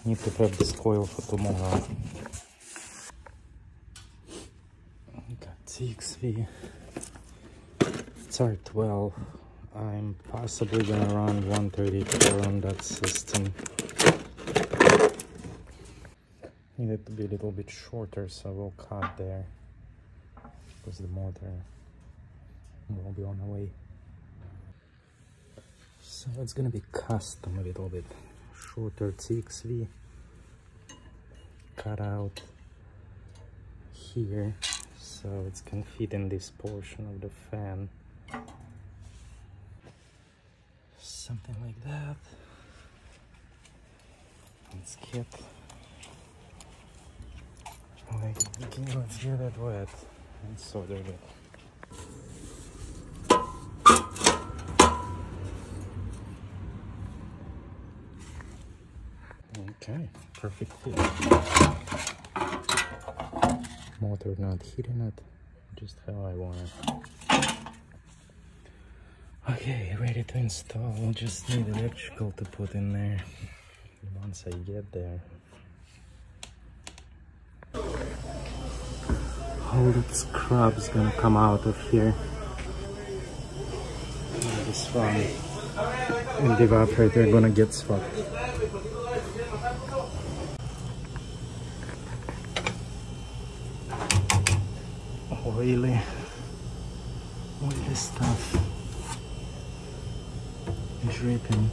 Need to prep this coil for tomorrow. Got TXV. It's R12. I'm possibly gonna run 134 on that system. Need it to be a little bit shorter, so we'll cut there because the motor will be on the way. So it's gonna be custom a little bit. Shorter TXV cut out here so it can fit in this portion of the fan. Something like that. Let's get let's get it wet and solder it. Okay, perfect fit. Motor not hitting it, just how I want it. Okay, ready to install. Just need electrical to put in there once I get there. All that scrub is gonna come out of here. And this one and the evaporator gonna get swapped. Oily stuff, dripping.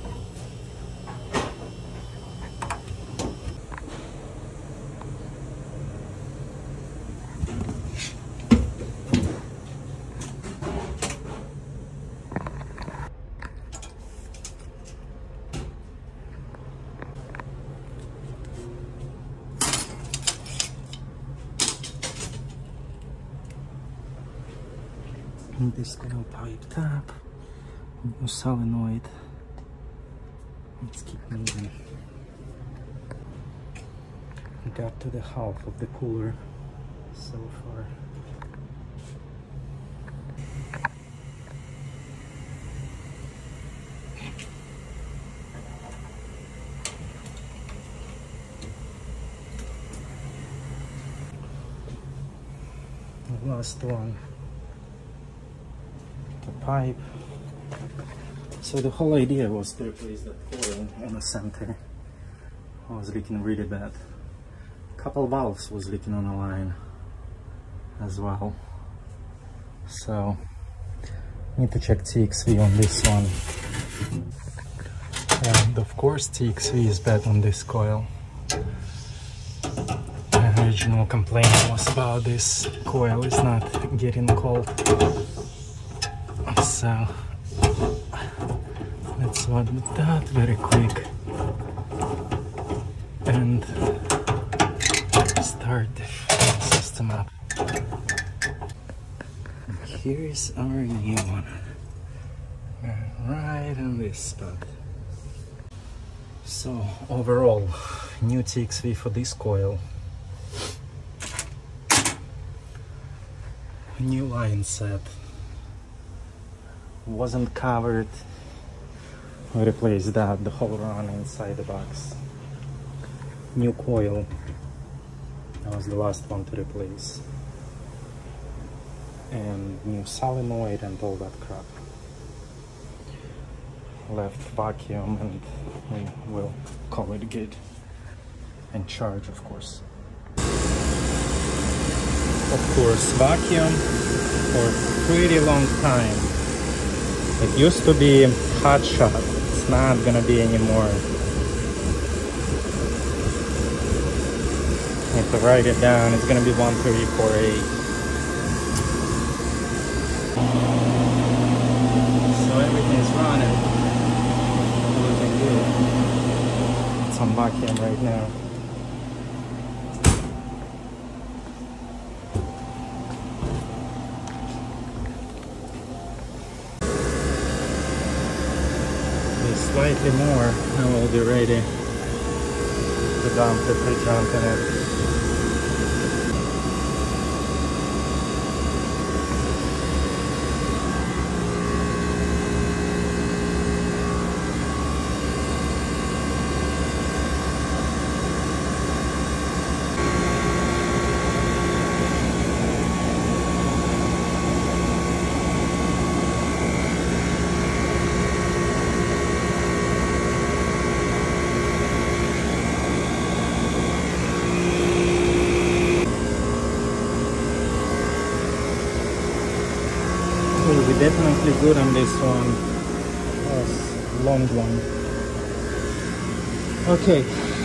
This little piped up, new solenoid. Let's keep moving. Got to the half of the cooler so far. The last one. Pipe. So the whole idea was to replace that coil in the center. I was leaking really bad. A couple valves was leaking on the line as well. So need to check TXV on this one. And of course TXV is bad on this coil. The original complaint was about this coil is not getting cold. So let's swap that very quick and start the system up. And here's our new one, right on this spot. So overall, new TXV for this coil, new line set. Wasn't covered. I replaced that, the whole run inside the box. New coil. That was the last one to replace. And new solenoid and all that crap. Left vacuum and we will call it good. And charge, of course. Of course, vacuum for a pretty long time. It used to be hot shot. It's not gonna be anymore. Need to write it down. It's gonna be 134A. So everything's running. Looking good. It's on vacuum right now. Slightly more, and we'll be ready to dump the refrigerant in it. definitely good on this one. Long one. Okay.